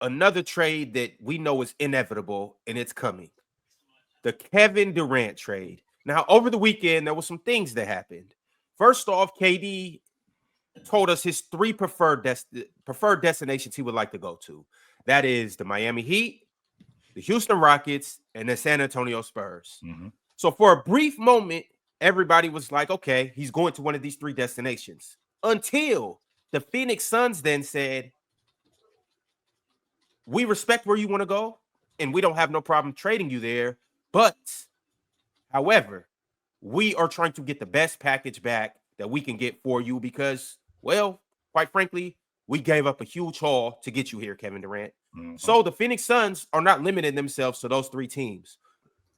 another trade that we know is inevitable and it's coming. The Kevin Durant trade. Now, over the weekend, there were some things that happened. First off, KD told us his three preferred destinations he would like to go to. That is the Miami Heat, the Houston Rockets, and the San Antonio Spurs. Mm-hmm. So for a brief moment, everybody was like, okay, he's going to one of these three destinations. Until the Phoenix Suns then said, we respect where you want to go, and we don't have no problem trading you there. But, however, we are trying to get the best package back that we can get for you because, well, quite frankly, we gave up a huge haul to get you here, Kevin Durant. Mm-hmm. So the Phoenix Suns are not limiting themselves to those three teams.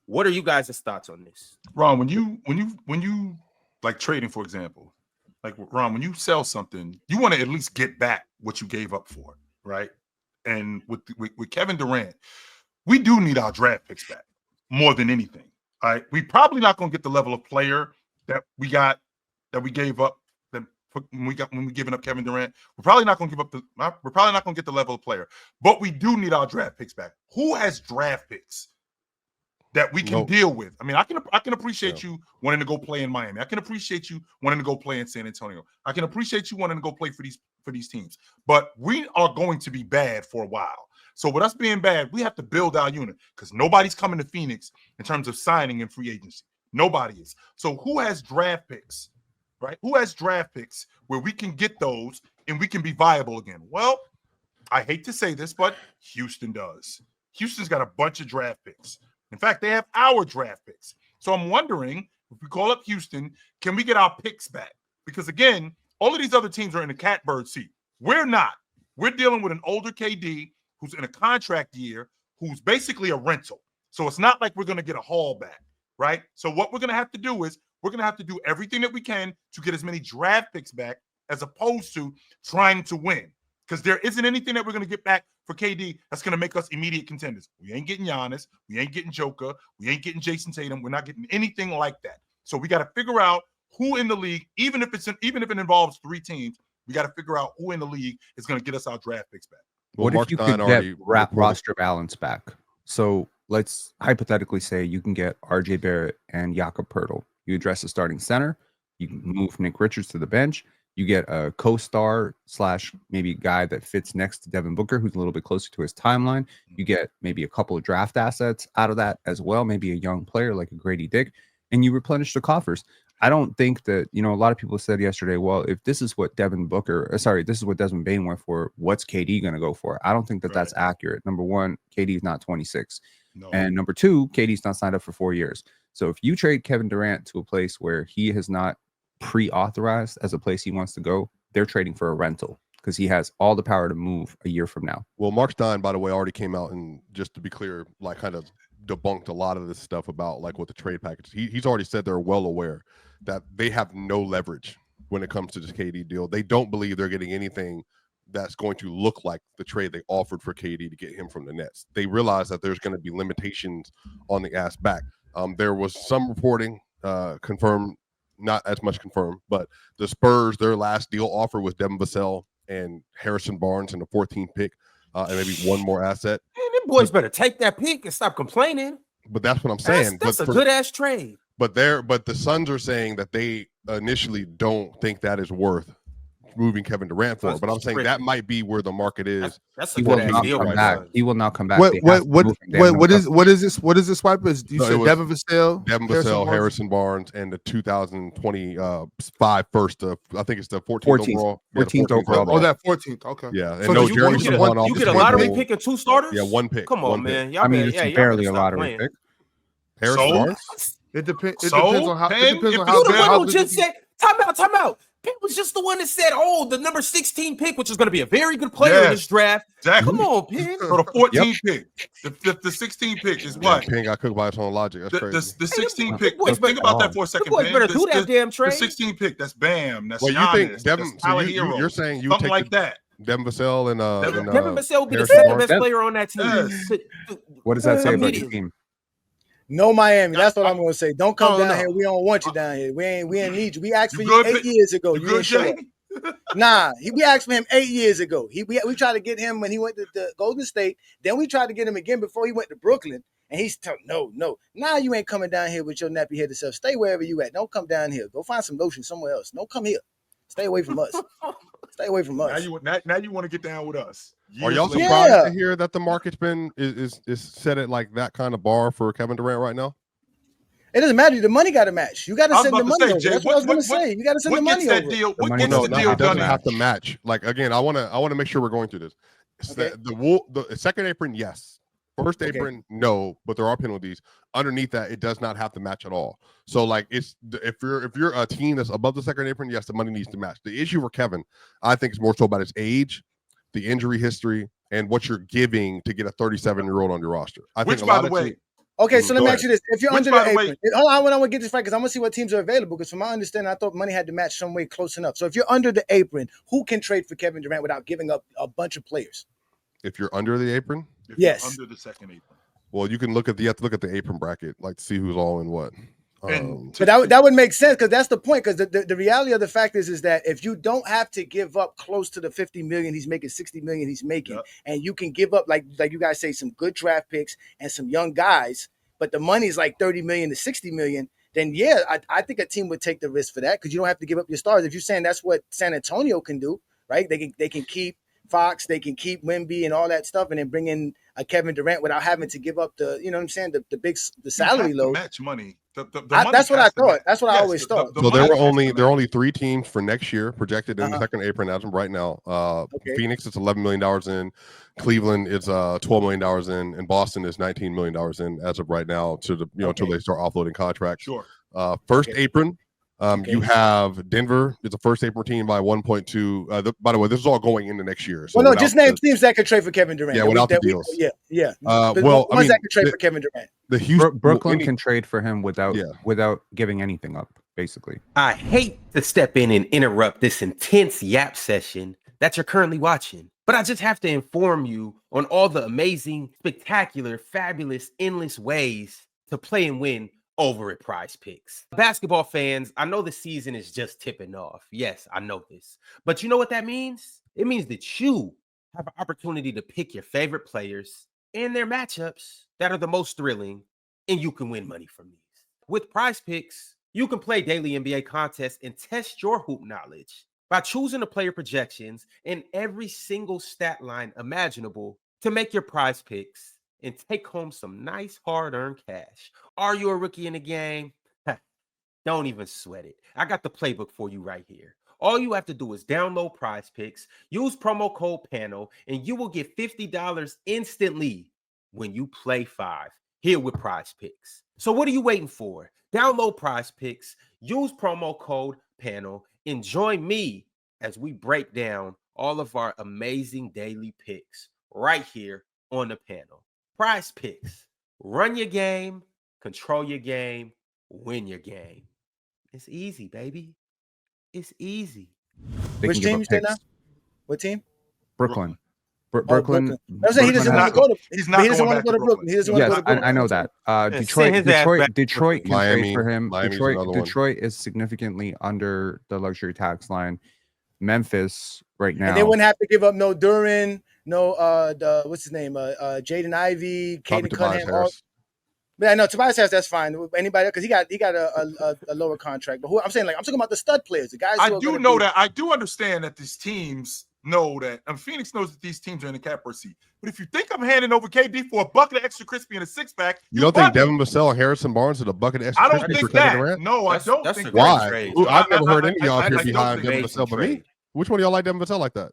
What are you guys' thoughts on this? Ron, when you like trading, for example, like Ron, when you sell something, you want to at least get back what you gave up for it, right? And with Kevin Durant, we do need our draft picks back more than anything. All right, we probably not going to get the level of player that we gave up when we giving up Kevin Durant. We're probably not going to get the level of player, but we do need our draft picks back. Who has draft picks that we can deal with? I mean, I can appreciate you wanting to go play in Miami. I can appreciate you wanting to go play in San Antonio. I can appreciate you wanting to go play for these teams. But we are going to be bad for a while. So with us being bad, we have to build our unit because nobody's coming to Phoenix in terms of signing in free agency. Nobody is. So who has draft picks, right? Who has draft picks where we can get those and we can be viable again? Well, I hate to say this, but Houston does. Houston's got a bunch of draft picks. In fact, they have our draft picks. So I'm wondering, if we call up Houston, can we get our picks back? Because again, all of these other teams are in the catbird seat. We're not. We're dealing with an older KD who's in a contract year, who's basically a rental. So it's not like we're going to get a haul back, right? So what we're going to have to do is we're going to have to do everything that we can to get as many draft picks back as opposed to trying to win. Because there isn't anything that we're going to get back for KD that's going to make us immediate contenders. We ain't getting Giannis. We ain't getting Joker. We ain't getting Jason Tatum. We're not getting anything like that. So we got to figure out who in the league, even if it involves three teams, we got to figure out who in the league is going to get us our draft picks back. Well, what if you could get roster balance back? So let's hypothetically say you can get RJ Barrett and Jakob Poeltl. You address the starting center. You can move Nick Richards to the bench. You get a co-star / maybe a guy that fits next to Devin Booker, who's a little bit closer to his timeline. You get maybe a couple of draft assets out of that as well, maybe a young player like a Grady Dick, and you replenish the coffers. I don't think that, a lot of people said yesterday, well, if this is what this is what Desmond Bane went for, what's KD going to go for? I don't think that that's accurate. Number one, KD is not 26. No. And number two, KD's not signed up for 4 years. So if you trade Kevin Durant to a place where he has not pre-authorized as a place he wants to go, they're trading for a rental because he has all the power to move a year from now. Well, Mark Stein, by the way, already came out and, just to be clear, like kind of debunked a lot of this stuff about like what the trade package. He's already said they're well aware that they have no leverage when it comes to this KD deal. They don't believe they're getting anything that's going to look like the trade they offered for KD to get him from the Nets. They realize that there's going to be limitations on the ask back. There was some reporting confirmed, not as much confirmed, but the Spurs, their last deal offer was Devin Vassell and Harrison Barnes and the 14th pick, and maybe one more asset. Man, them boys better take that pick and stop complaining. But that's what I'm saying. That's a good-ass trade. But the Suns are saying that they initially don't think that is worth moving Kevin Durant for. But I'm saying that might be where the market is. That's a good deal right now. He will not come back. What is this? What is this swipe? You said Devin Vassell, Harrison Barnes, and the 2025 first. I think it's the 14th overall. 14th overall. Oh, that 14th. Okay. Yeah. And so no, you get a lottery pick and two starters. Yeah, one pick. Come on, man. It's barely a lottery pick. Harrison Barnes. It depends on how. You the one who just said time out. Penn was just the one that said, the number 16 pick, which is going to be a very good player in this draft. Exactly. Come on, Penn. So the 14 pick, the 16 pick is what? Penn got cooked by his own logic. That's crazy. The 16 pick. Think about that for a second, Penn. Better do that damn trade. The 16 pick, that's Bam. That's well, Giannis, you think Devin? So you're saying you something take like that. Devin Vassell and Devin Vassell will be the second best player on that team. Yes. What does that say about your team? No Miami. That's what I'm going to say. Don't come down here. We don't want you down here. We ain't need you. We asked for you 8 years ago. You ain't show up. Nah, we asked for him 8 years ago. We tried to get him when he went to the Golden State. Then we tried to get him again before he went to Brooklyn. And he's no. Now you ain't coming down here with your nappy headed self. Stay wherever you at. Don't come down here. Go find some lotion somewhere else. Don't come here. Stay away from us. Stay away from us. Now you want to get down with us. Are y'all Years surprised Yeah. to hear that the market's been is set at like that kind of bar for Kevin Durant right now? It doesn't matter. The money got to match. You got to I was send the about to money say, over. Jay, That's what I was going to say. You got to send the What gets money that over. deal? What money gets No, the no, deal it doesn't done? have to match. Like again, I want to make sure we're going through this. Okay. The second apron, yes. First Okay. apron, no, but there are penalties. Underneath that, it does not have to match at all. So like if you're a team that's above the second apron, yes, the money needs to match. The issue for Kevin, I think, is more so about his age, the injury history, and what you're giving to get a 37-year-old on your roster. I Which, think a by lot the of way, teams. Okay, so let Go me ahead. ask you this: if you're Which, under by the the way- apron, hold on, I want to get this right because I'm gonna see what teams are available. Because from my understanding, I thought money had to match some way close enough. So if you're under the apron, who can trade for Kevin Durant without giving up a bunch of players? If you're under the apron, if you're Yes. under the second apron. well, you have to look at the apron bracket, like to see who's all in what. And But that would make sense because that's the point. Because the reality of the fact is that if you don't have to give up close to the 50 million he's making, 60 million he's making, Yep. and you can give up like you guys say some good draft picks and some young guys, but the money's like 30 million to 60 million, then yeah, I think a team would take the risk for that because you don't have to give up your stars. If you're saying that's what San Antonio can do, right? They can keep Fox, they can keep Wemby and all that stuff, and then bring in a Kevin Durant without having to give up the, you know what I'm saying, the salary you have to load. match money. The money That's what I has to thought. match. That's what I Yes, always thought. So money there has to are only match. 3 teams for next year projected in the second apron as of right now. Okay. Phoenix is $11 million in, Cleveland is $12 million in, and Boston is $19 million in as of right now until they start offloading contracts. Sure. First Okay. apron. Okay. You have Denver is the first apron team by 1.2. By the way, this is all going into next year. So Well, no, without just name teams that could trade for Kevin Durant. Yeah, without the deals. Yeah. Well, ones I mean, that could trade for Kevin Durant. the Houston Brooklyn can trade for him without Yeah. giving anything up, basically. I hate to step in and interrupt this intense yap session that you're currently watching, but I just have to inform you on all the amazing, spectacular, fabulous, endless ways to play and win over at Prize Picks. Basketball fans, I know the season is just tipping off. Yes, I know this. But you know what that means? It means that you have an opportunity to pick your favorite players and their matchups that are the most thrilling, and you can win money from these. With Prize Picks, you can play daily NBA contests and test your hoop knowledge by choosing the player projections and every single stat line imaginable to make your Prize Picks and take home some nice hard-earned cash. Are you a rookie in the game? Don't even sweat it. I got the playbook for you right here. All you have to do is download Prize Picks, use promo code PANEL, and you will get $50 instantly when you play 5 here with Prize Picks. So what are you waiting for? Download Prize Picks, use promo code PANEL, and join me as we break down all of our amazing daily picks right here on the panel. Prize Picks. Run your game, control your game, win your game. It's easy, baby. It's easy. They Which can give team up you say now? picks. What team? Brooklyn. Brooklyn. I say he doesn't want to go to. He's not He doesn't going want back to go to to Brooklyn. He doesn't want to Yes, go to Brooklyn. I know that. Yeah, send his ass back. Detroit can Miami. trade for him. Miami's another one. Detroit is significantly under the luxury tax line. Memphis right now. And they wouldn't have to give up no Duran, no what's his name? Jaden Ivey, Probably Caden Tobias Cunningham. Harris. But I know Tobias Harris, that's fine. Anybody because he got a lower contract. But I'm saying I'm talking about the stud players, the guys. I do understand that these teams know that. Phoenix knows that these teams are in the cap seat. But if you think I'm handing over KD for a bucket of extra crispy and a 6-pack, You don't think Devin Vassell and Harrison Barnes are the bucket of extra I don't crispy think for Kevin that. Durant? No, I don't think a that. great Why? trade. Ooh, I've never heard any of y'all up here I behind don't Devin think Vassell, but me. trade. Which one of y'all like Devin Vassell like that?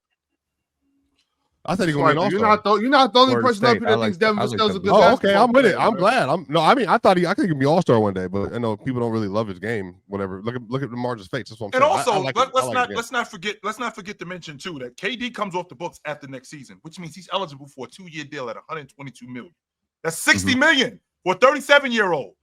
I thought he gonna be an Swiper, all-star. you're not the only Florida person up State. here I that thinks like- Devin I like Vassell's a Devin good Vassell. Oh, okay, basketball I'm with it. player, I'm bro. glad. I thought he could be all-star one day, but I know people don't really love his game. Whatever. Look at DeMar's face. That's what I'm And saying. also, I like his game. let's not forget to mention too that KD comes off the books after next season, which means he's eligible for a 2-year deal at $122 million. That's $60 million for a 37-year-old.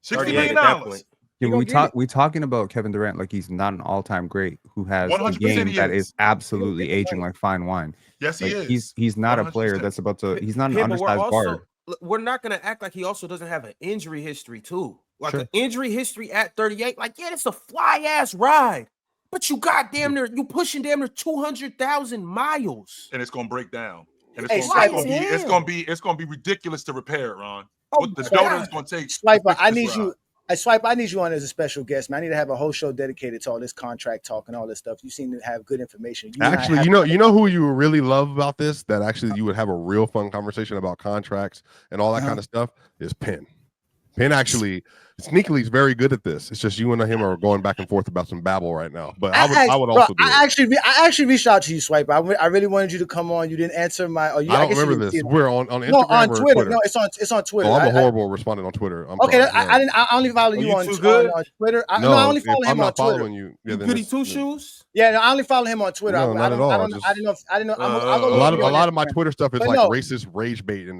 $60 38 million. at that point. Yeah, we talking about Kevin Durant like he's not an all-time great who has a 100% game he that is. is absolutely aging like fine wine. Yes, he Like, is. he's not a 100%. player that's about to. He's not an Yeah, but undersized guard. we're not going to act like he also doesn't have an injury history too. Like Sure. an injury history at 38. Like, yeah, it's a fly-ass ride. But you got damn near, you pushing damn near 200,000 miles. And it's gonna break down. And Hey, it's gonna be ridiculous to repair it, Ron. What the dough is gonna take. Swiper, I need you. Swiper, I need you on as a special guest, man. I need to have a whole show dedicated to all this contract talk and all this stuff. You seem to have good information. Actually, you know who you really love about this? That actually you would have a real fun conversation about contracts and all that kind of stuff is Penn. Penn actually sneakily is very good at this. It's just you and him are going back and forth about some babble right now. But I would also do it. I actually reached out to you, Swiper. I really wanted you to come on. You didn't answer my. I don't remember this. We're on Instagram on or Twitter. No, it's on Twitter. Oh, I'm a horrible respondent on Twitter. I only follow you on Twitter. I only follow him on Twitter. You. Goody two shoes. Yeah, no, I only follow him on Twitter. No, not at all. I didn't know. A lot of my Twitter stuff is like racist rage bait. I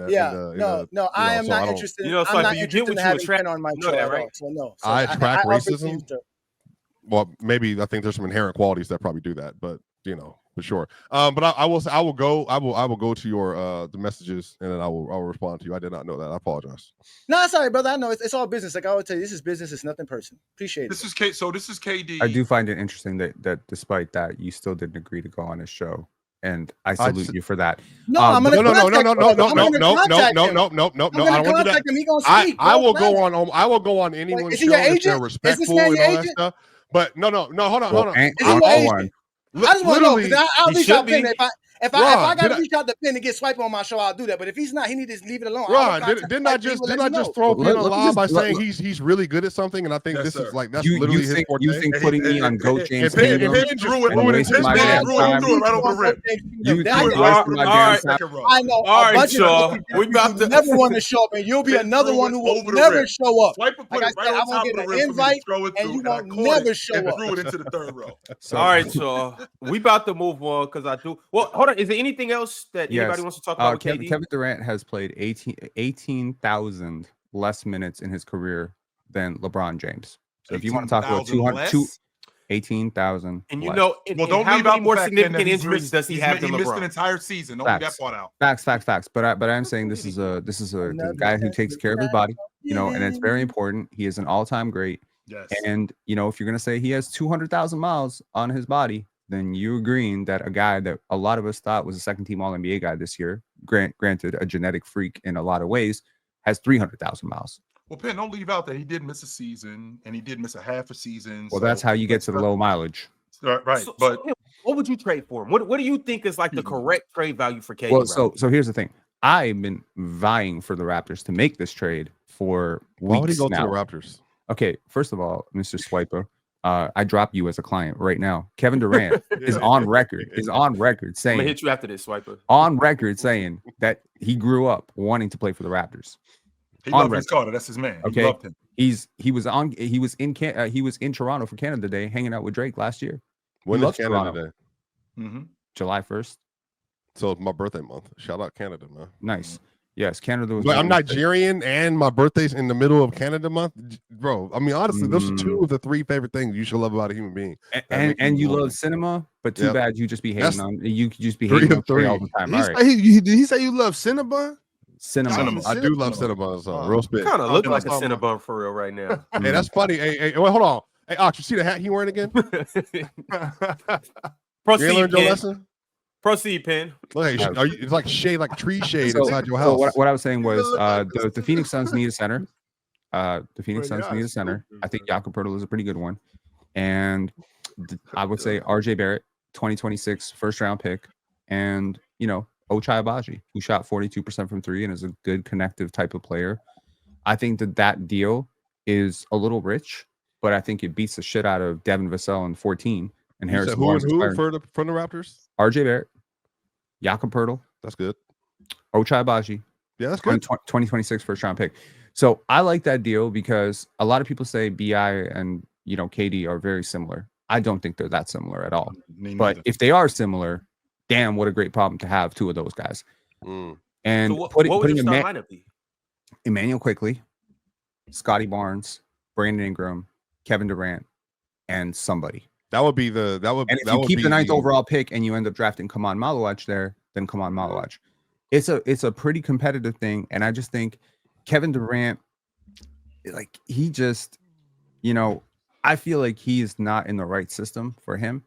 am not interested. I'm not interested in having Penn on my show at all. So no. I track racism. Well, maybe I think there's some inherent qualities that probably do that, but for sure. But I will go to your the messages and then I will respond to you. I did not know that. I apologize. No, sorry, brother. I know it's all business. Like I always tell you, this is business. It's nothing personal. Appreciate it. This is KD. I do find it interesting that despite that, you still didn't agree to go on his show. And I salute you for that. No, I'm gonna no. I don't want to do that. I will go on. I will go on anyone's show if they're respectful and all that stuff. But no. Hold on. I just want to know because I'll reach out Penn if I got to reach out to Penn to get Swiper on my show, I'll do that. But if he's not, he needs to leave it alone. Ron, didn't I just throw Penn a lie by saying he's really good at something? And I think this is like that's literally his forte. You think putting me on Go James and ruined his man right over the rim. You I know. All right, Shaw. We about to never want to show up, and you'll be another one who will never show up. Like I said, I won't get an invite, and you won't never show up. Threw it into the third row. All right, Shaw. We about to move on because I do. Well, hold on. Is there anything else that anybody wants to talk about? Kevin Durant has played 18,000 less minutes in his career than LeBron James. So if you want to talk about 18,000, and don't leave out more significant injuries does he have? He missed an entire season. Don't leave that part out. Facts. But I'm saying this is a guy who takes care of his body, and it's very important. He is an all-time great. Yes. And if you're gonna say he has 200,000 miles on his body, then you agreeing that a guy that a lot of us thought was a second-team All-NBA guy this year, granted a genetic freak in a lot of ways, has 300,000 miles. Well, Penn, don't leave out that he did miss a season and he did miss a half a season. Well, that's how you get to the low mileage. Right. But what would you trade for him? What do you think is like the correct trade value for KD? Well, so here's the thing. I've been vying for the Raptors to make this trade for weeks. Why would he go now. to the Raptors? Okay, first of all, Mr. Swiper, I drop you as a client right now. Kevin Durant is on record saying, I'm gonna hit you after this, Swiper. On record saying that he grew up wanting to play for the Raptors. He loved Vince Carter. That's his man. Okay, he loved him. He was in Toronto for Canada Day, hanging out with Drake last year. When is Canada Day? July 1st. So it's my birthday month. Shout out Canada, man. Nice. Yes, Canada was. But I'm Nigerian, and my birthday's in the middle of Canada month, bro. I mean, honestly, those are two of the three favorite things you should love about a human being. And you love cinema, but too bad you just be hating on. You just be hating on three all the time. All right. Did he say you love Cinnabon? Cinema. I do love Cinnabon. So real spit. Kind of look like a Cinnabon for real right now. Hey, that's funny. Hey, wait, hold on. Hey, Ox, you see the hat he wearing again? Proceed, Penn. Proceed, Penn. It's like shade, like tree shade inside your house. So what I was saying was the Phoenix Suns need a center. The Phoenix Suns need a center. I think Jakob Poeltl is a pretty good one. And I would say RJ Barrett, 2026 first round pick. And, Ochai Agbaji, who shot 42% from three and is a good connective type of player. I think that deal is a little rich, but I think it beats the shit out of Devin Vassell in 14 and Harrison Barnes. Who from the Raptors? RJ Barrett, Jakob Poeltl. That's good. Ochai Agbaji. Yeah, that's good. 2026 first round pick. So I like that deal because a lot of people say BI and KD are very similar. I don't think they're that similar at all. But if they are similar, damn, what a great problem to have two of those guys. And so putting Emmanuel Quickly, Scotty Barnes, Brandon Ingram, Kevin Durant, and somebody. And if you keep the ninth overall pick and you end up drafting Kaman Malawach there, then Kaman Malawach. It's a pretty competitive thing, and I just think Kevin Durant, like he just, I feel like he is not in the right system for him.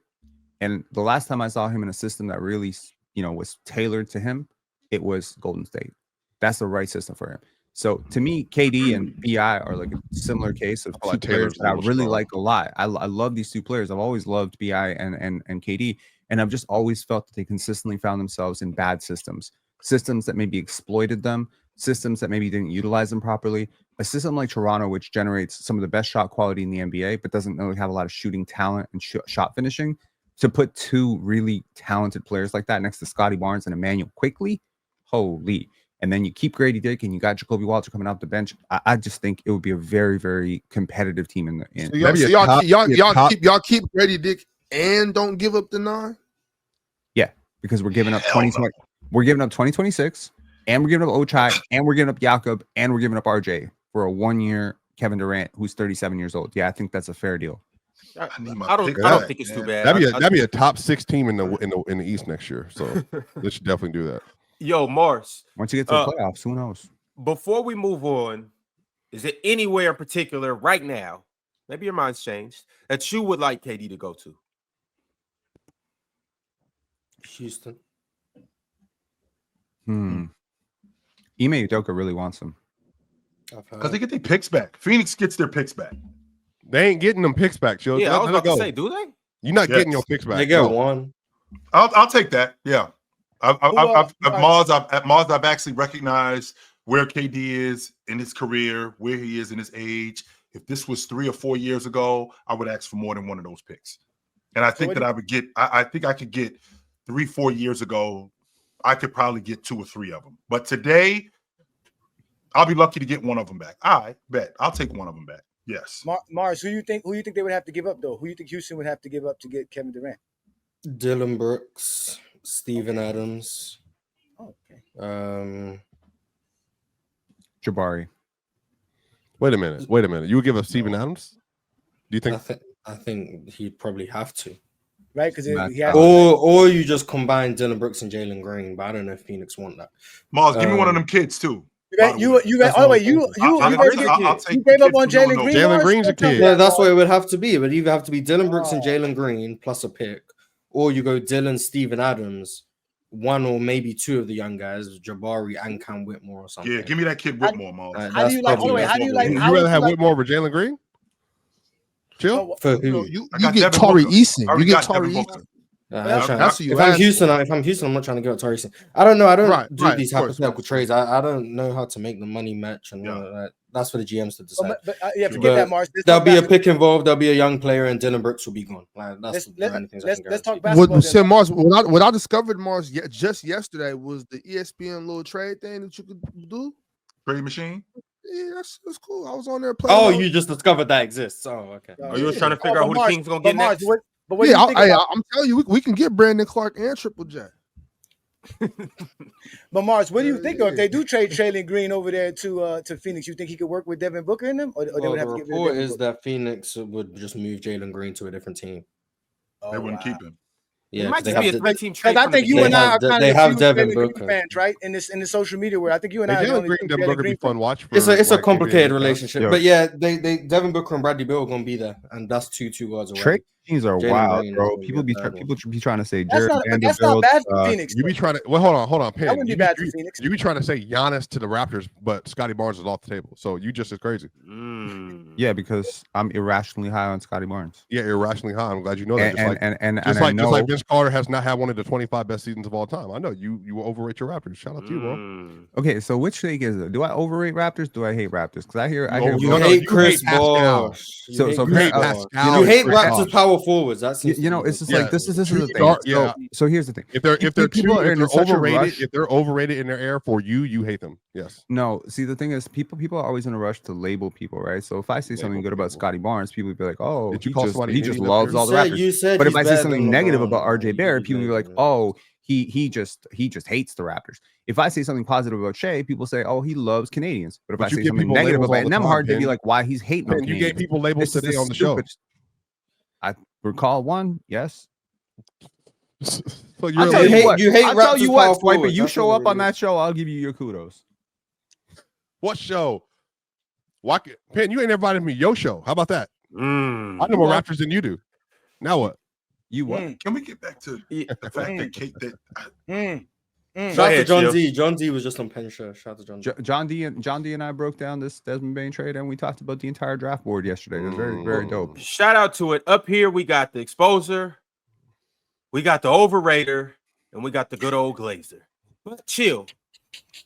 And the last time I saw him in a system that really, was tailored to him, it was Golden State. That's the right system for him. So to me, KD and BI are like a similar case of two players that I really like a lot. I love these two players. I've always loved BI and KD, and I've just always felt that they consistently found themselves in bad systems that maybe exploited them, systems that maybe didn't utilize them properly. A system like Toronto, which generates some of the best shot quality in the NBA, but doesn't really have a lot of shooting talent and shot finishing. To put two really talented players like that next to Scotty Barnes and Emmanuel Quickley, holy. And then you keep Grady Dick and you got Jacoby Walter coming off the bench. I just think it would be a very, very competitive team in the end. Y'all keep Grady Dick and don't give up the 9? Yeah, because we're giving up 2020. We're giving up 2026, and we're giving up Ochai, and we're giving up Jakob, and we're giving up RJ for a 1-year Kevin Durant who's 37 years old. Yeah, I think that's a fair deal. I don't think it's too bad. That'd be a top 6 team in the East next year. So they should definitely do that. Yo, Mars. Once you get to the playoffs, who knows? Before we move on, is there anywhere in particular right now, maybe your mind's changed, that you would like KD to go to? Houston. Ime Udoka really wants him. Because they get their picks back. Phoenix gets their picks back. They ain't getting them picks back, Chill. Yeah, I was about to say, do they? You're not getting your picks back. They get one. I'll take that. Yeah. At Mars, I've actually recognized where KD is in his career, where he is in his age. If this was 3 or 4 years ago, I would ask for more than one of those picks. And I think that I would get, I think I could get 3-4 years ago, I could probably get 2 or 3 of them. But today, I'll be lucky to get one of them back. I bet I'll take one of them back. Yes. Mars, who you think they would have to give up though? Who you think Houston would have to give up to get Kevin Durant? Dylan Brooks, Steven Adams. Oh, okay. Jabari. Wait a minute. You would give up Steven Adams? Do you think? I think he'd probably have to. Right, because or you just combine Dylan Brooks and Jalen Green, but I don't know if Phoenix want that. Mars, give me one of them kids too. You gave up on Jalen Green. Jalen Green's a kid. Yeah, that's what it would have to be. It would either have to be Dylan Brooks and Jalen Green plus a pick, or you go Dylan, Steven Adams, one or maybe 2 of the young guys, Jabari and Cam Whitmore or something. Yeah, give me that kid Whitmore, Mars. How do you like? You rather have Whitmore over Jalen Green? Chill. For who? You get Tari Eason. You get Tari Eason. If I'm Houston, I'm not trying to give up Tari Eason. I don't know. I don't do these hypothetical trades. I don't know how to make the money match and all of that. That's for the GMs to decide. Forget that, Mars. There'll be a pick involved. There'll be a young player, and Dylan Brooks will be gone. Let's talk basketball. Mars, what I discovered, Mars, just yesterday was the ESPN little trade thing that you could do. Trade machine. Yeah, that's cool. I was on there playing. Oh, you just discovered that exists. Oh, okay. You was trying to figure out who the Kings gonna get next. I'm telling you, we can get Brandon Clark and Triple J. But Mars, what do you think? If they do trade Jalen Green over there to Phoenix, you think he could work with Devin Booker in them, or they would have to get rid of Devin report is Booker? that Phoenix would just move Jalen Green to a different team. They wouldn't keep him. Yeah, it might just be a 3-team trade. I think you and I are kind of Devin Booker fans, right? In the social media world, I think you and I. Devin Booker be fun watch. It's a complicated relationship, but yeah, they Devin Booker and Bradley Beal are gonna be there, and that's two guards away. Trade teams are wild, bro. People be trying to say Jared that's not bad for Phoenix. You be trying to hold on, Pen. That wouldn't be bad for Phoenix. You be trying to say Giannis to the Raptors, but Scotty Barnes is off the table. So you just as crazy. Yeah, because I'm irrationally high on Scotty Barnes. Yeah, irrationally high. I'm glad you know that. Just like Vince Carter has not had one of the 25 best seasons of all time. I know you overrate your Raptors. Shout out to you, bro. Okay, so which take is it? Do I overrate Raptors? Do I hate Raptors? Because I hear you hate Chris Paul. So you hate Raptors power forwards. That's it's just like this is the thing. So here's the thing. If they're overrated in their era for you hate them. Yes. No. See, the thing is, people are always in a rush to label people, right? So if I say something good about Scotty Barnes, people would be like, "Oh, he just loves all the Raptors." But if I say something negative about RJ Barrett, people will be like, "Oh, he just hates the Raptors." If I say something positive about Shea, people say, "Oh, he loves Canadians." But if I say something negative about Nemhard, they'd be like, "Why he's hating on Canadians?" You gave people labels today on the show. I recall one, yes. So you hate I'll tell you what, Swiper, you show up on that show, I'll give you your kudos. What show? Pen, you ain't invited me your show. How about that? I know more Raptors than you do. Now what? You what? Can we get back to the fact that Kate that Shout out to ahead, John Chill. D. John D was just on pen show. Shout out to John D. John D and I broke down this Desmond Bain trade, and we talked about the entire draft board yesterday. It was very, very dope. Shout out to it. Up here, we got the exposer, we got the overrater, and we got the good old glazer. But Chill,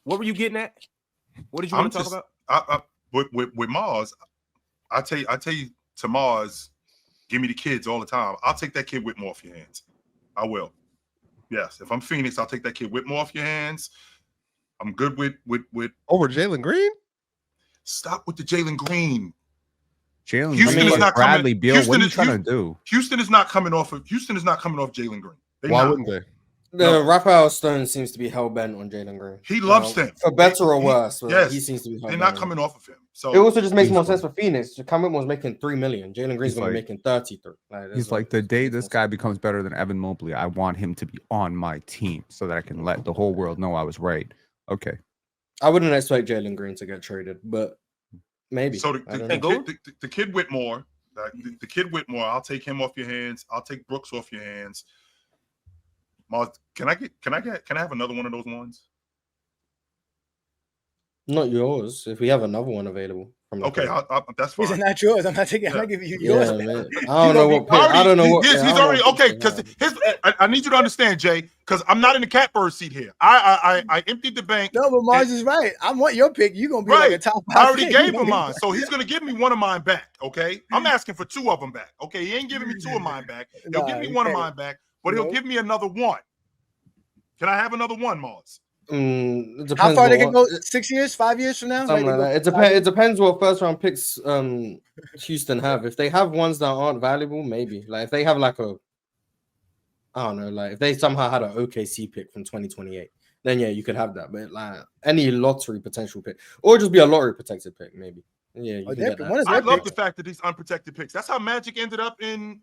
what were you getting at? What did you want to talk about? With Mars, I tell you to Mars, give me the kids all the time. I'll take that kid Whitmore off your hands. I will. Yes, if I'm Phoenix, I'll take that kid Whitmore off your hands. I'm good with over Jalen Green. Stop with the Jalen Green. Houston is not Bradley Beal. What are you trying to do? Houston is not coming off Jalen Green. Why wouldn't they? Raphael Stone seems to be hell bent on Jalen Green. He loves them for better or worse. Yes, he seems to be. They're not coming off of him. So it also just makes more sense for Phoenix. Cam Whitmore's making $3 million. Jalen Green's going to be making 33. He's like, the day this guy becomes better than Evan Mobley, I want him to be on my team so that I can let the whole world know I was right. Okay. I wouldn't expect Jalen Green to get traded, but maybe. So the kid Whitmore, the kid Whitmore, I'll take him off your hands. I'll take Brooks off your hands. Mars, can I have another one of those ones? Not yours. If we have another one available. Okay, that's fine. These are not yours. I'm not giving you yours. Man. I don't know what. He's already okay. Because I need you to understand, Jay. Because I'm not in the catbird seat here. I emptied the bank. No, but Mars is right. I want your pick. You're gonna be right. like a top 5. I already gave him mine, so he's gonna give me one of mine back. Okay, I'm asking for 2 of them back. Okay, he ain't giving me 2 of mine back. He'll give me one of mine back, but he'll give me another one. Can I have another one, Mars? How far they can go? 6 years, 5 years from now? Something like that. It depends what first round picks Houston have. If they have ones that aren't valuable, maybe. Like if they have like a, I don't know, like if they somehow had an OKC pick from 2028, then yeah, you could have that. But like any lottery potential pick, or just be a lottery protected pick, maybe. Yeah, you can get that. I love the fact that these unprotected picks. That's how Magic ended up in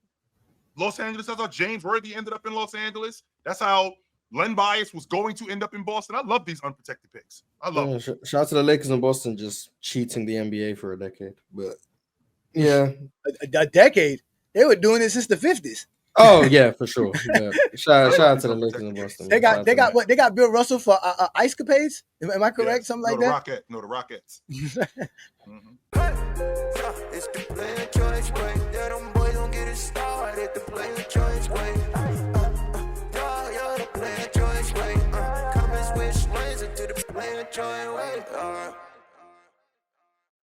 Los Angeles. That's how James Worthy ended up in Los Angeles. That's how Len Bias was going to end up in Boston. I love these unprotected picks. I love them. Shout out to the Lakers in Boston just cheating the NBA for a decade. But yeah. A decade? They were doing it since the 50s. Oh, yeah, for sure. Yeah. Shout out to the Lakers in Boston. They got Bill Russell for ice capades? Am I correct? Yeah. Something like that? The Rockets. Mm-hmm.